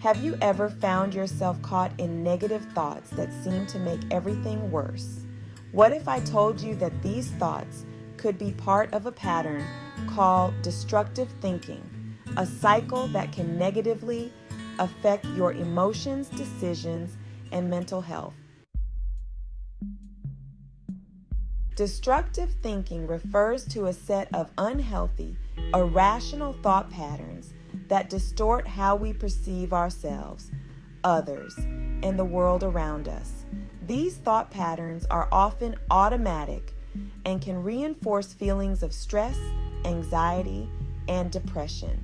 Have you ever found yourself caught in negative thoughts that seem to make everything worse? What if I told you that these thoughts could be part of a pattern called destructive thinking, a cycle that can negatively affect your emotions, decisions, and mental health? Destructive thinking refers to a set of unhealthy, irrational thought patterns that distort how we perceive ourselves, others, and the world around us. These thought patterns are often automatic and can reinforce feelings of stress, anxiety, and depression.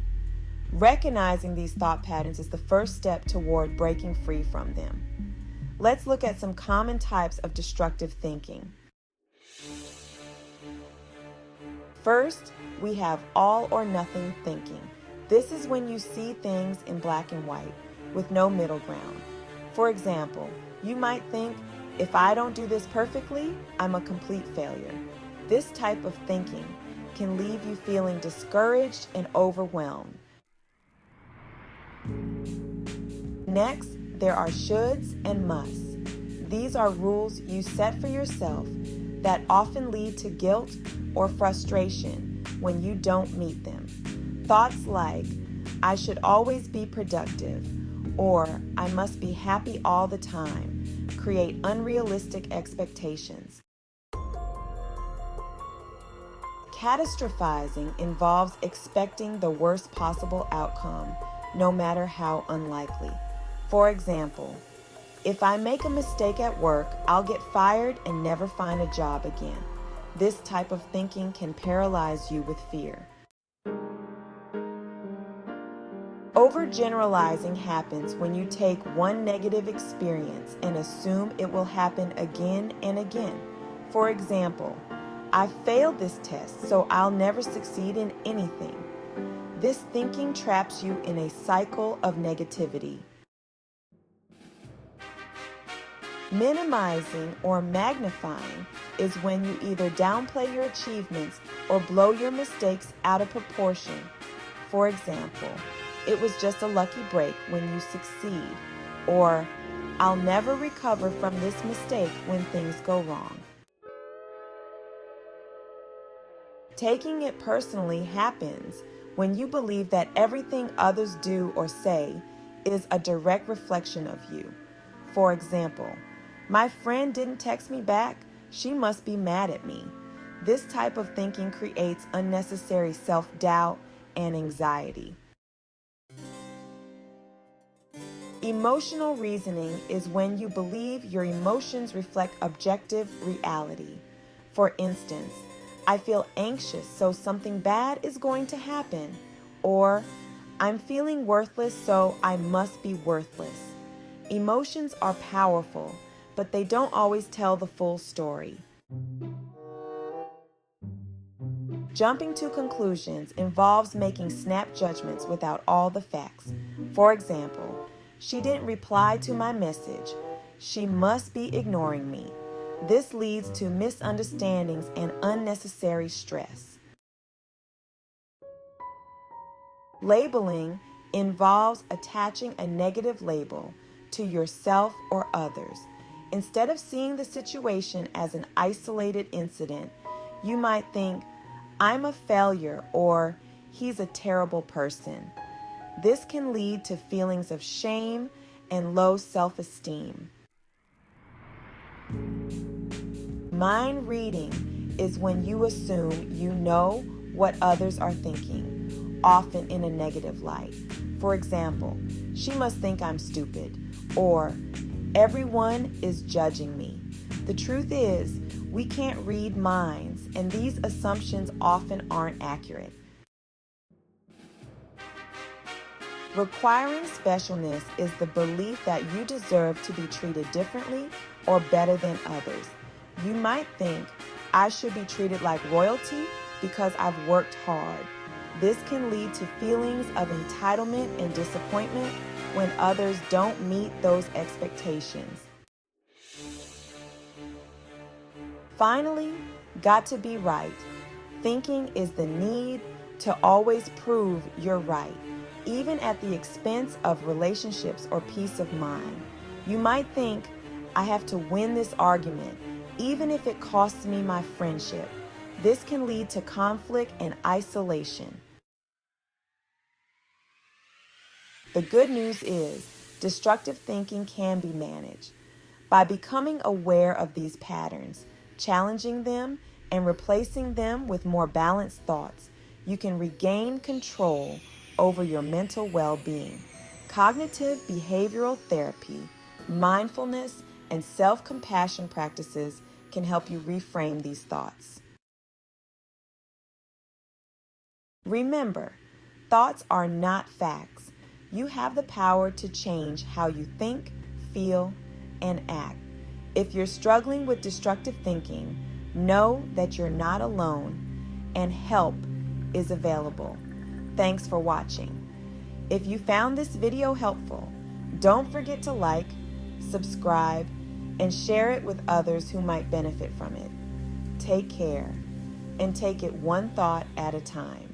Recognizing these thought patterns is the first step toward breaking free from them. Let's look at some common types of destructive thinking. First, we have all or nothing thinking. This is when you see things in black and white, with no middle ground. For example, you might think, if I don't do this perfectly, I'm a complete failure. This type of thinking can leave you feeling discouraged and overwhelmed. Next, there are shoulds and musts. These are rules you set for yourself that often lead to guilt or frustration when you don't meet them. Thoughts like, I should always be productive, or I must be happy all the time, create unrealistic expectations. Catastrophizing involves expecting the worst possible outcome, no matter how unlikely. For example, if I make a mistake at work, I'll get fired and never find a job again. This type of thinking can paralyze you with fear. Overgeneralizing happens when you take one negative experience and assume it will happen again and again. For example, I failed this test, so I'll never succeed in anything. This thinking traps you in a cycle of negativity. Minimizing or magnifying is when you either downplay your achievements or blow your mistakes out of proportion. For example, it was just a lucky break when you succeed, or I'll never recover from this mistake when things go wrong. Taking it personally happens when you believe that everything others do or say is a direct reflection of you. For example, my friend didn't text me back, she must be mad at me. This type of thinking creates unnecessary self-doubt and anxiety. Emotional reasoning is when you believe your emotions reflect objective reality. For instance, I feel anxious, so something bad is going to happen. Or, I'm feeling worthless, so I must be worthless. Emotions are powerful, but they don't always tell the full story. Jumping to conclusions involves making snap judgments without all the facts. For example, she didn't reply to my message. She must be ignoring me. This leads to misunderstandings and unnecessary stress. Labeling involves attaching a negative label to yourself or others. Instead of seeing the situation as an isolated incident, you might think, I'm a failure, or he's a terrible person. This can lead to feelings of shame and low self-esteem. Mind reading is when you assume you know what others are thinking, often in a negative light. For example, she must think I'm stupid, or everyone is judging me. The truth is, we can't read minds, and these assumptions often aren't accurate. Requiring specialness is the belief that you deserve to be treated differently or better than others. You might think, I should be treated like royalty because I've worked hard. This can lead to feelings of entitlement and disappointment when others don't meet those expectations. Finally, got to be right. Thinking is the need to always prove you're right, even at the expense of relationships or peace of mind. You might think, I have to win this argument, even if it costs me my friendship. This can lead to conflict and isolation. The good news is, destructive thinking can be managed. By becoming aware of these patterns, challenging them, and replacing them with more balanced thoughts, you can regain control over your mental well-being. Cognitive behavioral therapy, mindfulness, and self-compassion practices can help you reframe these thoughts. Remember, thoughts are not facts. You have the power to change how you think, feel, and act. If you're struggling with destructive thinking, know that you're not alone and help is available. Thanks for watching. If you found this video helpful, don't forget to like, subscribe, and share it with others who might benefit from it. Take care and take it one thought at a time.